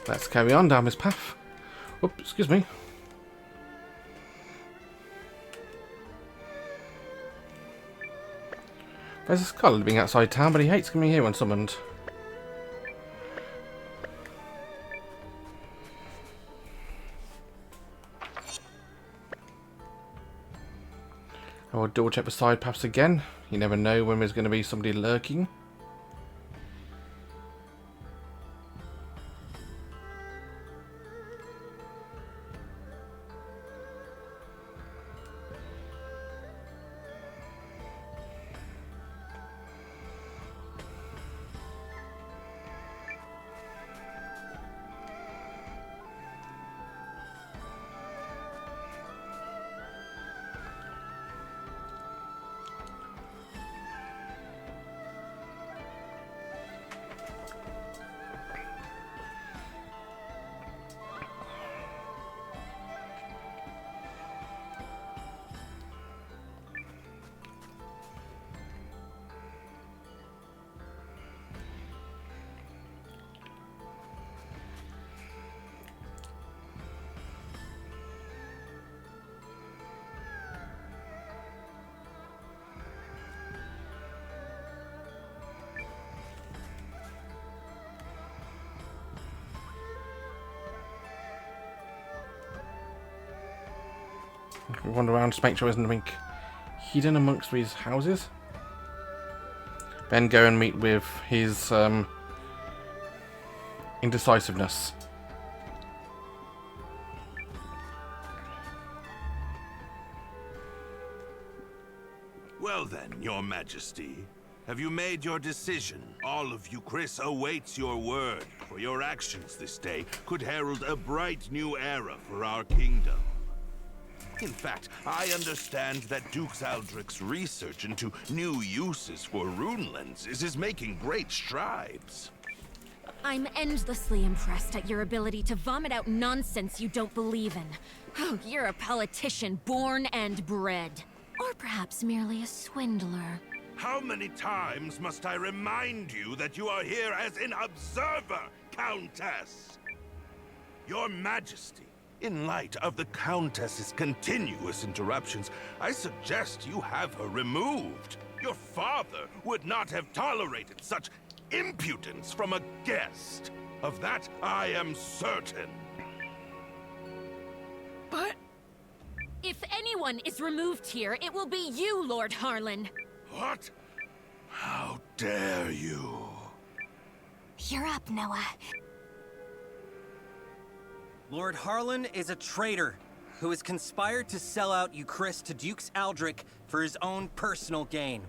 Let's carry on down this path. Oops, excuse me. There's a scholar living outside town, but he hates coming here when summoned. I will double check the side paths again. You never know when there's going to be somebody lurking. We wander around to make sure there's nothing hidden amongst these houses. Then go and meet with his indecisiveness. Well then, your majesty. Have you made your decision? All of you, Chris, awaits your word. For your actions this day could herald a bright new era for our kingdom. In fact, I understand that Duke Aldrich's research into new uses for rune-lenses is making great strides. I'm endlessly impressed at your ability to vomit out nonsense you don't believe in. Oh, you're a politician born and bred. Or perhaps merely a swindler. How many times must I remind you that you are here as an observer, Countess? Your Majesty, in light of the Countess's continuous interruptions, I suggest you have her removed. Your father would not have tolerated such impudence from a guest. Of that, I am certain. But... if anyone is removed here, it will be you, Lord Harlan. What? How dare you? You're up, Nowa. Lord Harlan is a traitor who has conspired to sell out Euchris to Duke Aldrich for his own personal gain.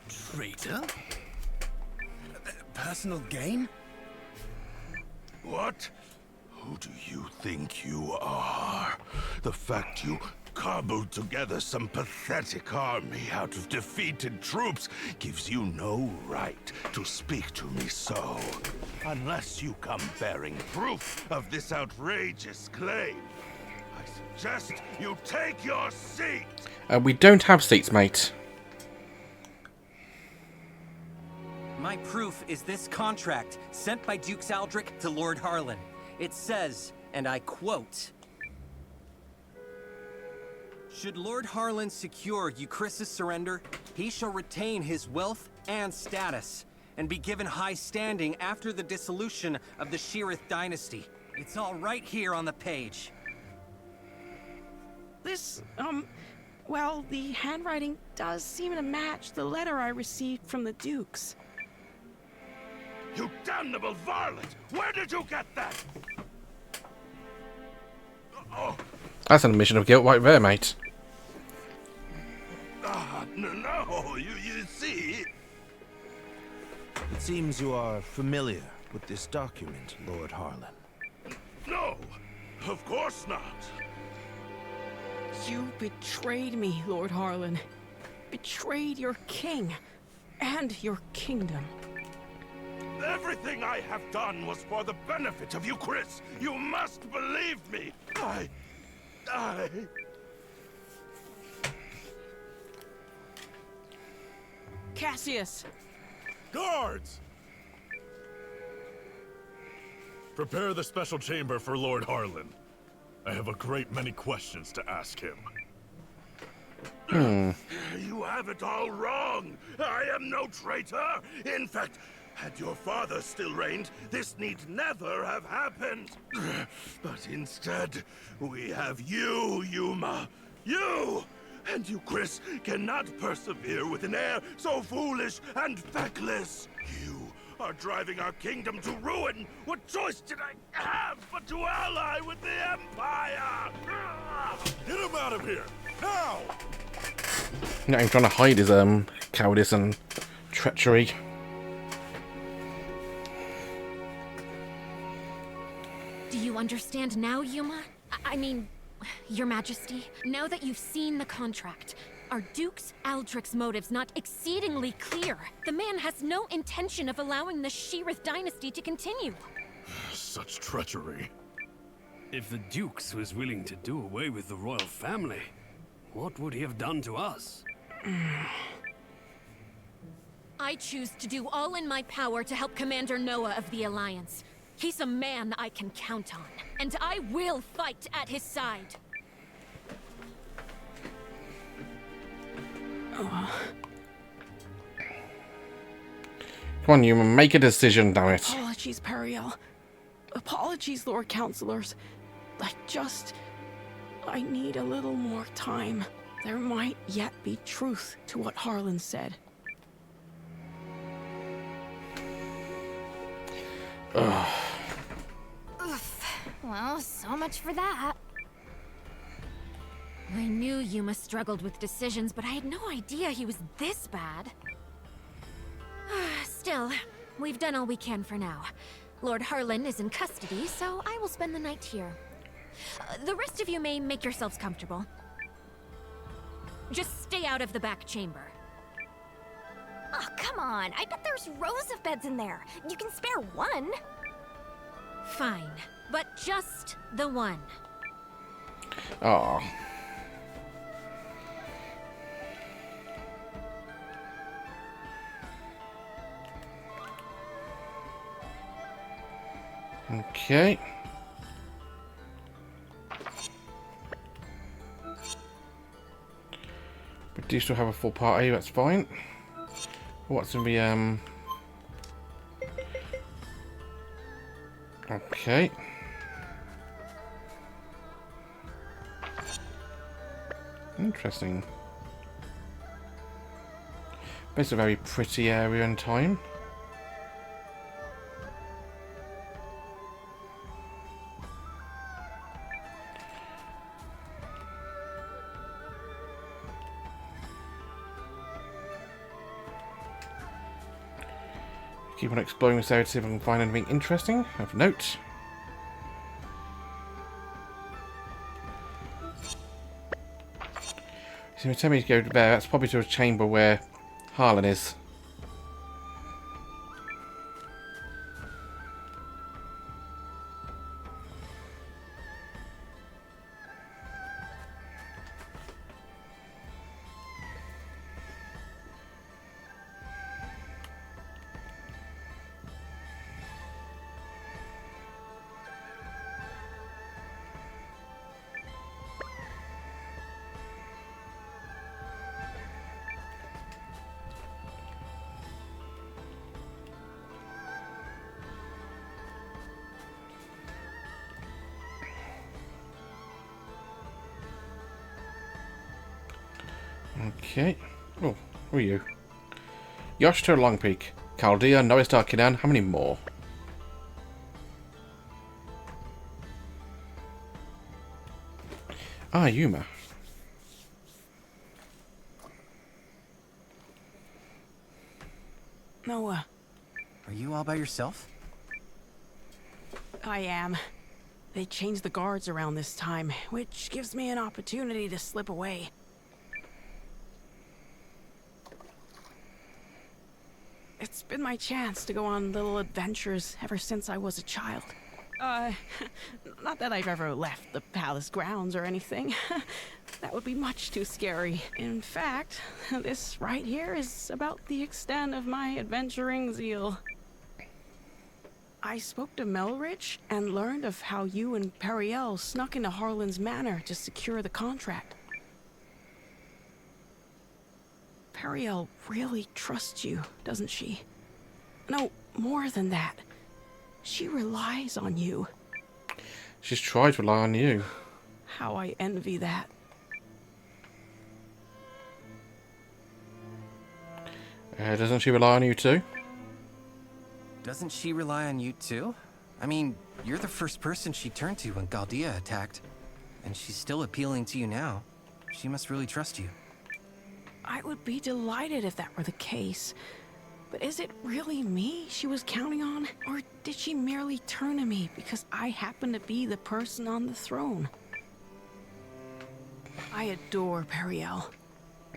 Traitor? Personal gain? What? Who do you think you are? The fact you cobbled together some pathetic army out of defeated troops gives you no right to speak to me so. Unless you come bearing proof of this outrageous claim. I suggest you take your seat! We don't have seats, mate. My proof is this contract sent by Duke Aldrich to Lord Harlan. It says, and I quote, "Should Lord Harlan secure Euchris' surrender, he shall retain his wealth and status, and be given high standing after the dissolution of the Sheerith dynasty." It's all right here on the page. This, well, the handwriting does seem to match the letter I received from the Dukes. You damnable varlet! Where did you get that? Oh, That's an admission of guilt right there, mate. no, you see... It seems you are familiar with this document, Lord Harlan. No, of course not. You betrayed me, Lord Harlan. Betrayed your king and your kingdom. Everything I have done was for the benefit of you, Chris. You must believe me. I... Cassius! Guards! Prepare the special chamber for Lord Harlan. I have a great many questions to ask him. You have it all wrong. I am no traitor. In fact, had your father still reigned, this need never have happened. But instead, we have you, Yuma. You! And you, Chris, cannot persevere with an heir so foolish and feckless. You are driving our kingdom to ruin. What choice did I have but to ally with the Empire? Get him out of here, now! Not even trying to hide his cowardice and treachery. Do you understand now, Yuma? I mean, Your Majesty, now that you've seen the contract, are Duke's Aldrich's motives not exceedingly clear? The man has no intention of allowing the Sheerith dynasty to continue. Such treachery. If the Dukes was willing to do away with the royal family, what would he have done to us? I choose to do all in my power to help Commander Nowa of the Alliance. He's a man I can count on, and I will fight at his side. Come on, you make a decision, damn it. Apologies, Periel. Apologies, Lord Counselors. I need a little more time. There might yet be truth to what Harlan said. Oof. Well, so much for that. I knew Yuma struggled with decisions, but I had no idea he was this bad. Still, we've done all we can for now. Lord Harlan is in custody, so I will spend the night here. The rest of you may make yourselves comfortable. Just stay out of the back chamber. Oh, come on. I bet there's rows of beds in there. You can spare one. Fine, but just the one. Oh. Okay. We do still have a full party, that's fine. What's gonna be, okay. Interesting. But it's a very pretty area and time. Keep on exploring this area to see if I can find anything interesting of note. So you tell me to go there, that's probably to a chamber where Harlan is. Okay. Oh, who are you? Yoshito Longpeak. Chaldea, Nowa Kidan. How many more? Ah, Yuma. Nowa, Are you all by yourself? I am. They changed the guards around this time, which gives me an opportunity to slip away. It's been my chance to go on little adventures ever since I was a child. Not that I've ever left the palace grounds or anything. That would be much too scary. In fact, this right here is about the extent of my adventuring zeal. I spoke to Melrich and learned of how you and Periel snuck into Harlan's manor to secure the contract. Periel really trusts you, doesn't she? No, more than that. She relies on you. She's tried to rely on you. How I envy that. Doesn't she rely on you too? Doesn't she rely on you too? I mean, you're the first person she turned to when Galdea attacked. And she's still appealing to you now. She must really trust you. I would be delighted if that were the case. But is it really me she was counting on? Or did she merely turn to me because I happen to be the person on the throne? I adore Periel.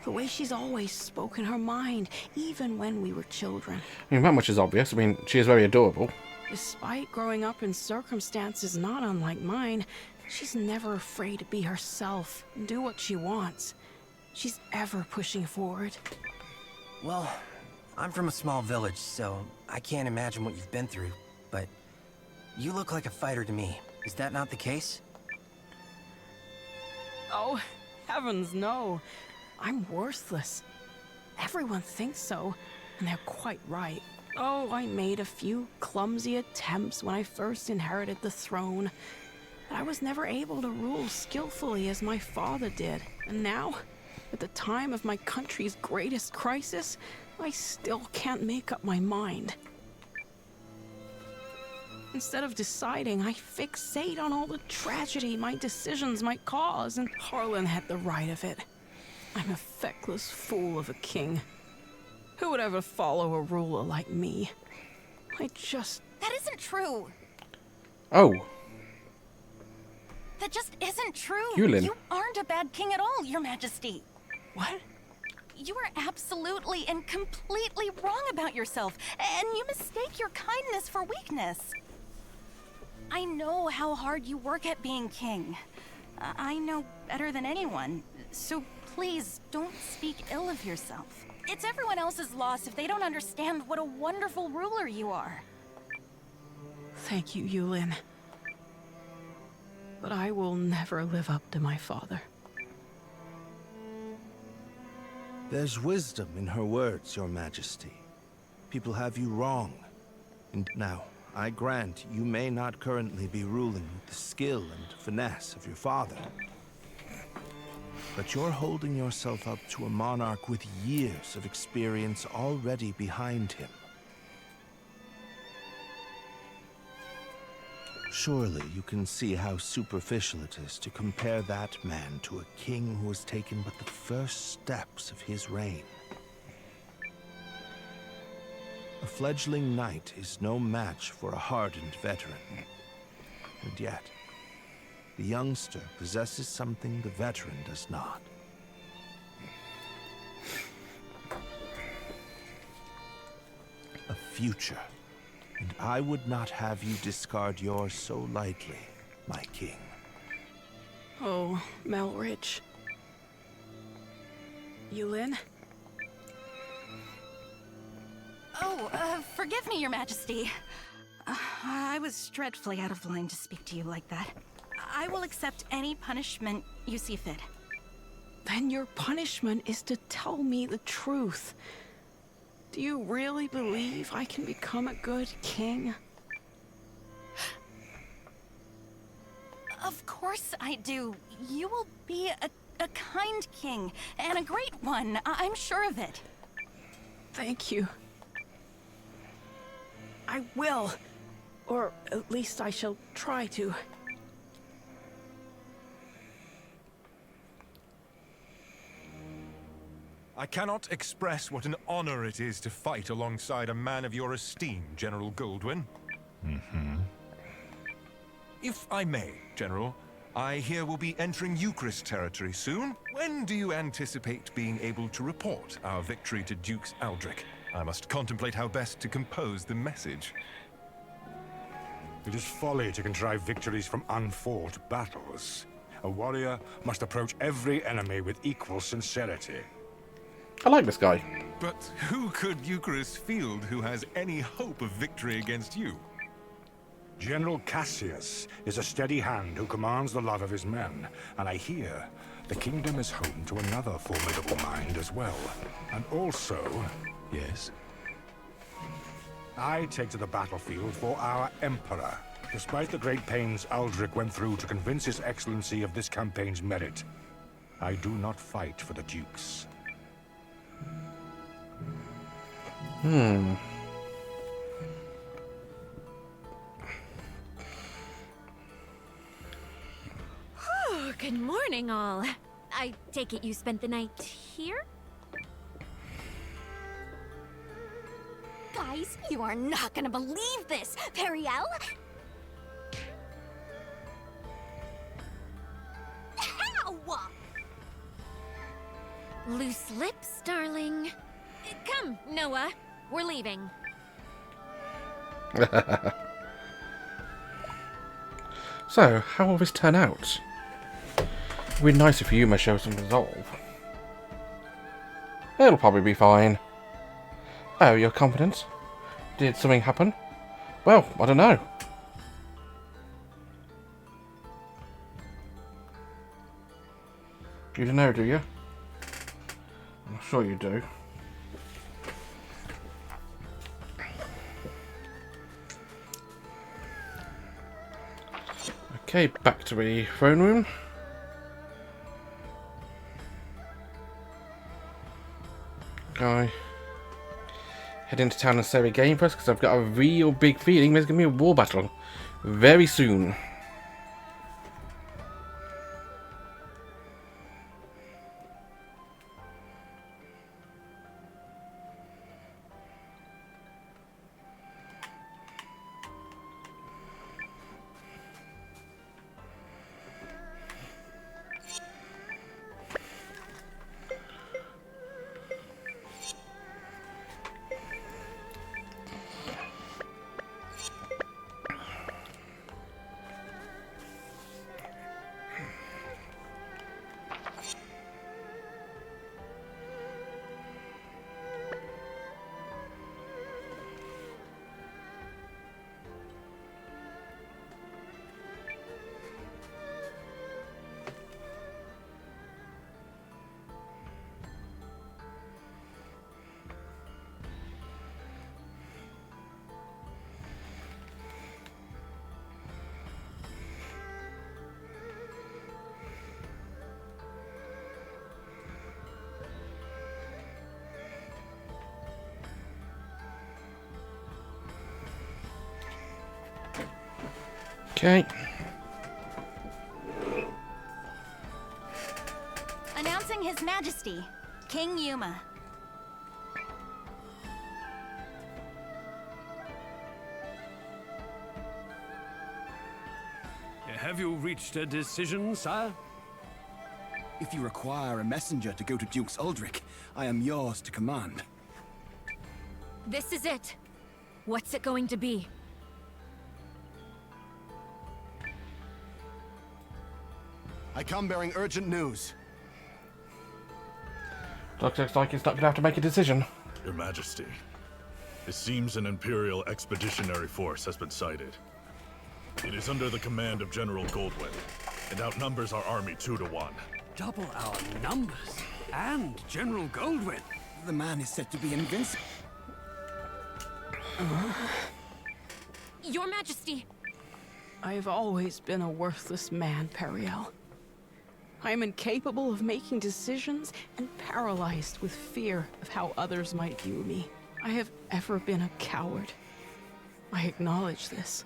The way she's always spoken her mind, even when we were children. I mean, that much is obvious. I mean, she is very adorable. Despite growing up in circumstances not unlike mine, she's never afraid to be herself and do what she wants. She's ever pushing forward. Well, I'm from a small village, so I can't imagine what you've been through, but you look like a fighter to me. Is that not the case? Oh, heavens no. I'm worthless. Everyone thinks so, and they're quite right. Oh, I made a few clumsy attempts when I first inherited the throne, but I was never able to rule skillfully as my father did. And now, at the time of my country's greatest crisis, I still can't make up my mind. Instead of deciding, I fixate on all the tragedy my decisions might cause, and Harlan had the right of it. I'm a feckless fool of a king. Who would ever follow a ruler like me? I just... That isn't true. Oh. That just isn't true. Eiyuden. You aren't a bad king at all, Your Majesty. What? You are absolutely and completely wrong about yourself, and you mistake your kindness for weakness. I know how hard you work at being king. I know better than anyone, so please don't speak ill of yourself. It's everyone else's loss if they don't understand what a wonderful ruler you are. Thank you, Eiyuden. But I will never live up to my father. There's wisdom in her words, Your Majesty. People have you wrong. And now, I grant you may not currently be ruling with the skill and finesse of your father. But you're holding yourself up to a monarch with years of experience already behind him. Surely you can see how superficial it is to compare that man to a king who has taken but the first steps of his reign. A fledgling knight is no match for a hardened veteran. And yet, the youngster possesses something the veteran does not. A future. And I would not have you discard yours so lightly, my king. Oh, Melrich. Eiyuden? Oh, forgive me, Your Majesty. I was dreadfully out of line to speak to you like that. I will accept any punishment you see fit. Then your punishment is to tell me the truth. Do you really believe I can become a good king? Of course I do. You will be a kind king, and a great one. I'm sure of it. Thank you. I will. Or at least I shall try to. I cannot express what an honor it is to fight alongside a man of your esteem, General Goldwyn. If I may, General, I hear we'll be entering Eucharist territory soon. When do you anticipate being able to report our victory to Dukes Aldrich? I must contemplate how best to compose the message. It is folly to contrive victories from unfought battles. A warrior must approach every enemy with equal sincerity. I like this guy. But who could Eucharist field who has any hope of victory against you? General Cassius is a steady hand who commands the love of his men, and I hear the kingdom is home to another formidable mind as well. And also... Yes? I take to the battlefield for our Emperor. Despite the great pains Aldrich went through to convince His Excellency of this campaign's merit, I do not fight for the Dukes. Oh, good morning, all. I take it you spent the night here? Guys, you are not gonna believe this! Periel? Ow! Loose lips, darling. Come, Nowa. We're leaving. So, how will this turn out? It would be nice if Yuma shows some resolve. It'll probably be fine. Oh, you're confident? Did something happen? Well, I don't know. You don't know, do you? I'm sure you do. Okay, back to the throne room. Guy. Head into town and save a game first, because I've got a real big feeling there's going to be a war battle very soon. Okay. Announcing His Majesty, King Yuma. Have you reached a decision, sire? If you require a messenger to go to Duke's Aldrich, I am yours to command. This is it. What's it going to be? I come bearing urgent news. Looks like it's not going to have to make a decision. Your Majesty, it seems an Imperial expeditionary force has been sighted. It is under the command of General Goldwyn, and outnumbers our army 2-1. Double our numbers, and General Goldwyn. The man is said to be invincible. Your Majesty! I've always been a worthless man, Periel. I am incapable of making decisions and paralyzed with fear of how others might view me. I have ever been a coward. I acknowledge this.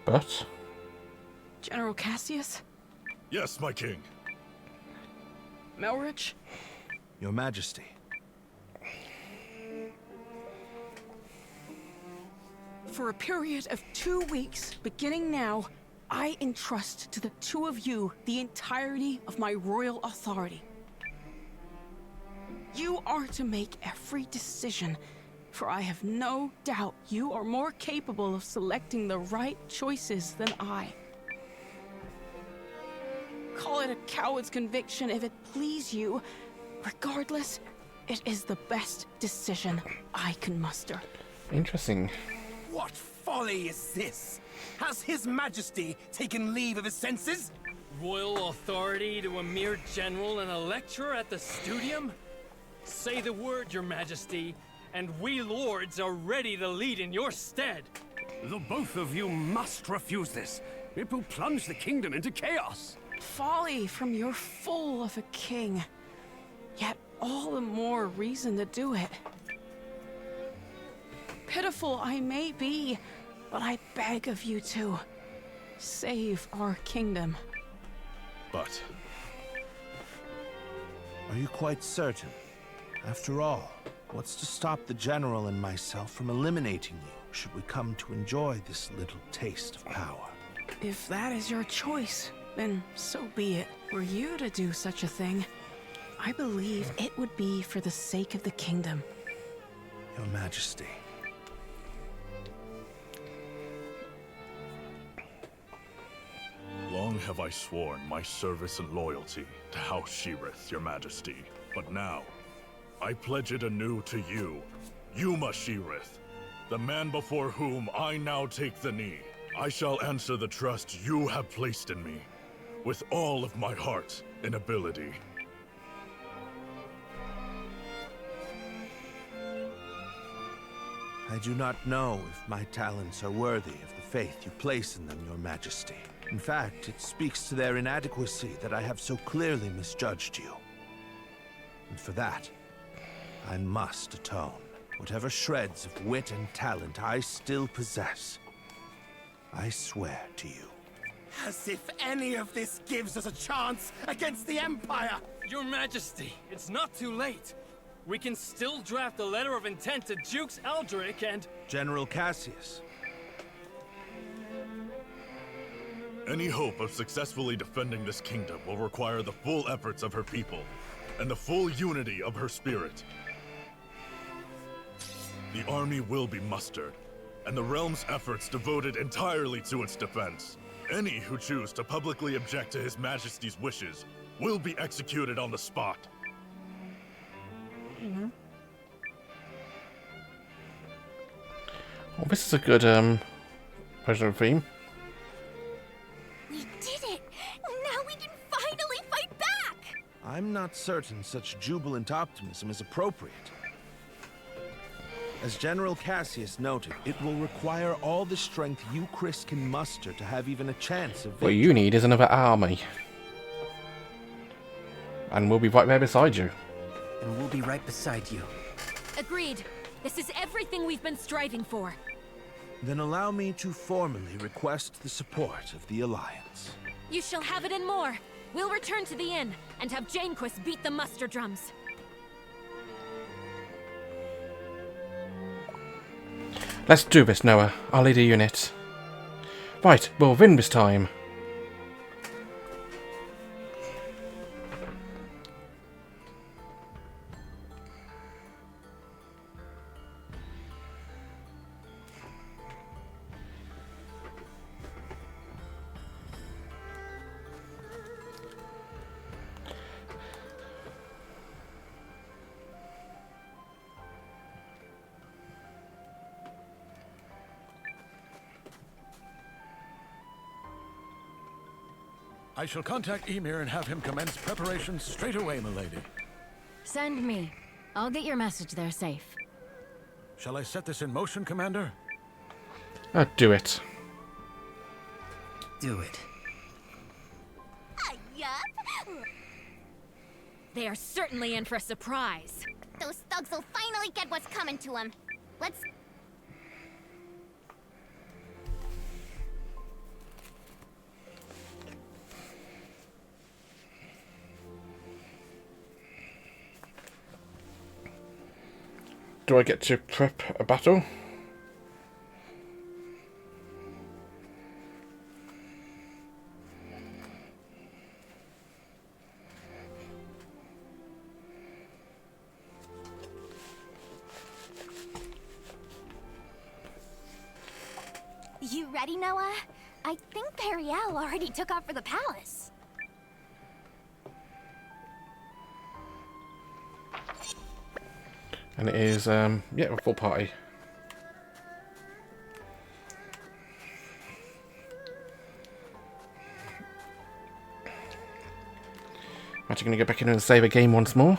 But? General Cassius? Yes, my king. Melrich? Your Majesty. For a period of 2 weeks, beginning now, I entrust to the two of you the entirety of my royal authority. You are to make every decision, for I have no doubt you are more capable of selecting the right choices than I. Call it a coward's conviction if it please you. Regardless, it is the best decision I can muster. Interesting. What folly is this? Has His Majesty taken leave of his senses? Royal authority to a mere general and a lecturer at the studium? Say the word, Your Majesty, and we lords are ready to lead in your stead. The both of you must refuse this. It will plunge the kingdom into chaos. Folly from your fool of a king. Yet all the more reason to do it. Pitiful I may be, but I beg of you to save our kingdom. But... Are you quite certain? After all, what's to stop the General and myself from eliminating you, should we come to enjoy this little taste of power? If that is your choice, then so be it. Were you to do such a thing, I believe it would be for the sake of the kingdom. Your Majesty. Long have I sworn my service and loyalty to House Sheerith, Your Majesty. But now, I pledge it anew to you, Yuma Sheerith, the man before whom I now take the knee. I shall answer the trust you have placed in me, with all of my heart and ability. I do not know if my talents are worthy of the faith you place in them, Your Majesty. In fact, it speaks to their inadequacy that I have so clearly misjudged you. And for that, I must atone. Whatever shreds of wit and talent I still possess, I swear to you. As if any of this gives us a chance against the Empire! Your Majesty, it's not too late. We can still draft a letter of intent to Dukes Aldrich and... General Cassius. Any hope of successfully defending this kingdom will require the full efforts of her people, and the full unity of her spirit. The army will be mustered, and the realm's efforts devoted entirely to its defense. Any who choose to publicly object to His Majesty's wishes will be executed on the spot. Well, this is a good version theme. We did it! Now we can finally fight back! I'm not certain such jubilant optimism is appropriate. As General Cassius noted, it will require all the strength you, Chris, can muster to have even a chance of victory. What you need is another army. And we'll be right there beside you. And we'll be right beside you. Agreed. This is everything we've been striving for. Then allow me to formally request the support of the Alliance. You shall have it and more. We'll return to the inn and have Janequist beat the muster drums. Let's do this, Nowa. I'll lead a unit. Right, we'll win this time. I shall contact Emir and have him commence preparations straight away, milady. Send me. I'll get your message there safe. Shall I set this in motion, Commander? Do it. Do it. Yup. They are certainly in for a surprise. Those thugs will finally get what's coming to them. Let's... Do I get to prep a battle? You ready, Nowa? I think Imperial already took off for the palace. And it is, yeah, a full party. Actually going to go back in and save a game once more.